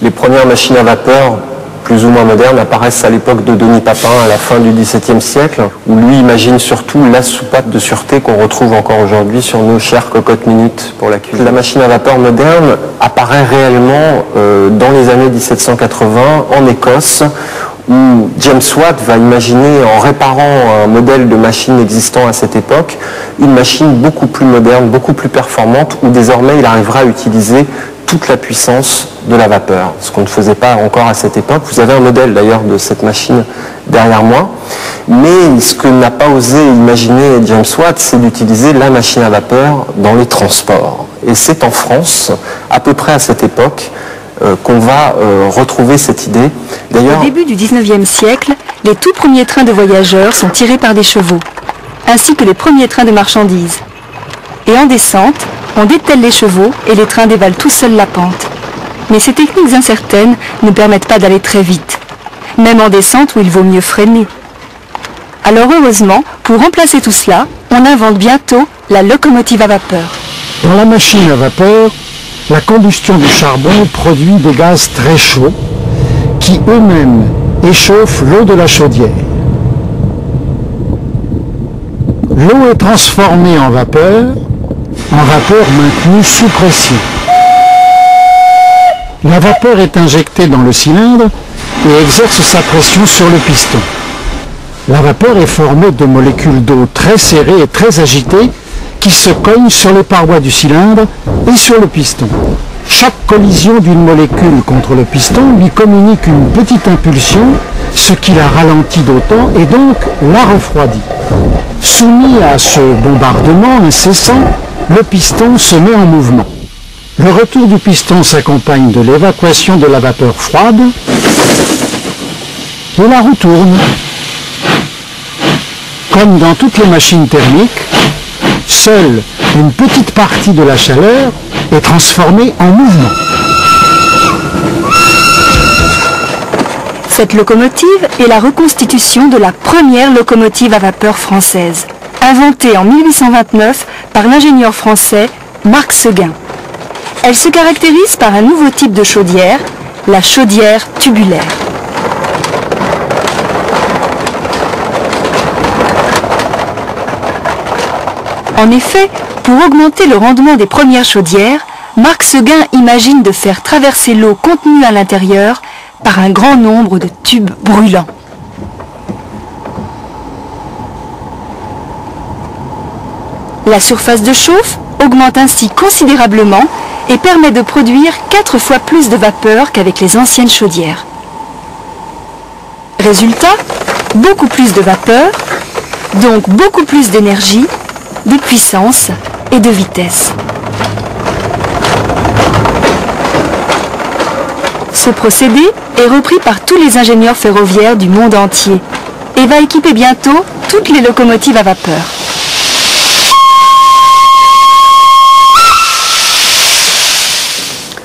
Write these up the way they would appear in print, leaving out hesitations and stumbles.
Les premières machines à vapeur, plus ou moins modernes, apparaissent à l'époque de Denis Papin, à la fin du XVIIe siècle, où lui imagine surtout la soupape de sûreté qu'on retrouve encore aujourd'hui sur nos chères cocottes minutes pour la cuisine. La machine à vapeur moderne apparaît réellement dans les années 1780 en Écosse, où James Watt va imaginer, en réparant un modèle de machine existant à cette époque, une machine beaucoup plus moderne, beaucoup plus performante, où désormais il arrivera à utiliser toute la puissance de la vapeur, ce qu'on ne faisait pas encore à cette époque. Vous avez un modèle d'ailleurs de cette machine derrière moi, mais ce que n'a pas osé imaginer James Watt, c'est d'utiliser la machine à vapeur dans les transports. Et c'est en France, à peu près à cette époque, qu'on va retrouver cette idée. D'ailleurs, au début du XIXe siècle, les tout premiers trains de voyageurs sont tirés par des chevaux, ainsi que les premiers trains de marchandises. Et en descente, on dételle les chevaux et les trains dévalent tout seuls la pente. Mais ces techniques incertaines ne permettent pas d'aller très vite, même en descente où il vaut mieux freiner. Alors heureusement, pour remplacer tout cela, on invente bientôt la locomotive à vapeur. Dans la machine à vapeur, la combustion du charbon produit des gaz très chauds qui eux-mêmes échauffent l'eau de la chaudière. L'eau est transformée en vapeur maintenue sous pression. La vapeur est injectée dans le cylindre et exerce sa pression sur le piston. La vapeur est formée de molécules d'eau très serrées et très agitées qui se cognent sur les parois du cylindre et sur le piston. Chaque collision d'une molécule contre le piston lui communique une petite impulsion, ce qui la ralentit d'autant et donc la refroidit. Soumis à ce bombardement incessant, le piston se met en mouvement. Le retour du piston s'accompagne de l'évacuation de la vapeur froide et la roue tourne. Comme dans toutes les machines thermiques, seule une petite partie de la chaleur est transformée en mouvement. Cette locomotive est la reconstitution de la première locomotive à vapeur française, inventée en 1829 par l'ingénieur français Marc Seguin. Elle se caractérise par un nouveau type de chaudière, la chaudière tubulaire. En effet, pour augmenter le rendement des premières chaudières, Marc Seguin imagine de faire traverser l'eau contenue à l'intérieur par un grand nombre de tubes brûlants. La surface de chauffe augmente ainsi considérablement et permet de produire 4 fois plus de vapeur qu'avec les anciennes chaudières. Résultat, beaucoup plus de vapeur, donc beaucoup plus d'énergie, de puissance et de vitesse. Ce procédé est repris par tous les ingénieurs ferroviaires du monde entier et va équiper bientôt toutes les locomotives à vapeur.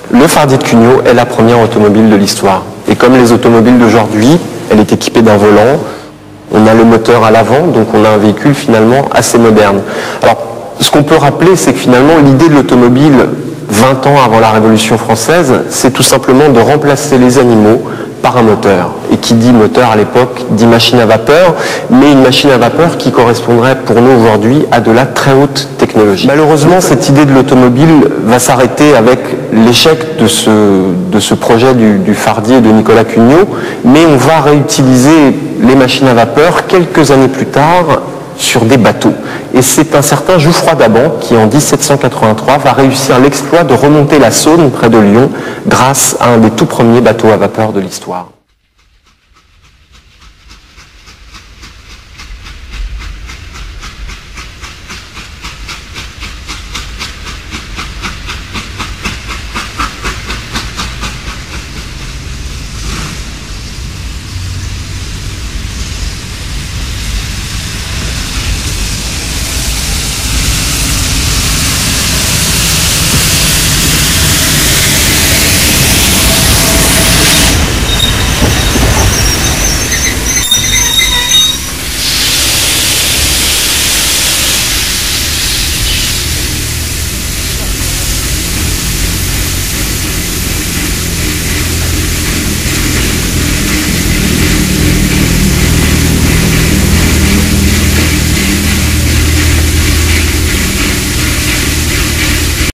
Le Fardier de Cugnot est la première automobile de l'histoire. Et comme les automobiles d'aujourd'hui, elle est équipée d'un volant. On a le moteur à l'avant, donc on a un véhicule finalement assez moderne. Alors, ce qu'on peut rappeler, c'est que finalement, l'idée de l'automobile, 20 ans avant la Révolution française, c'est tout simplement de remplacer les animaux par un moteur. Et qui dit moteur à l'époque, dit machine à vapeur, mais une machine à vapeur qui correspondrait pour nous aujourd'hui à de la très haute technologie. Malheureusement, cette idée de l'automobile va s'arrêter avec l'échec de ce projet du Fardier de Nicolas Cugnot, mais on va réutiliser les machines à vapeur quelques années plus tard sur des bateaux. Et c'est un certain Jouffroy d'Aban qui, en 1783, va réussir l'exploit de remonter la Saône près de Lyon grâce à un des tout premiers bateaux à vapeur de l'histoire.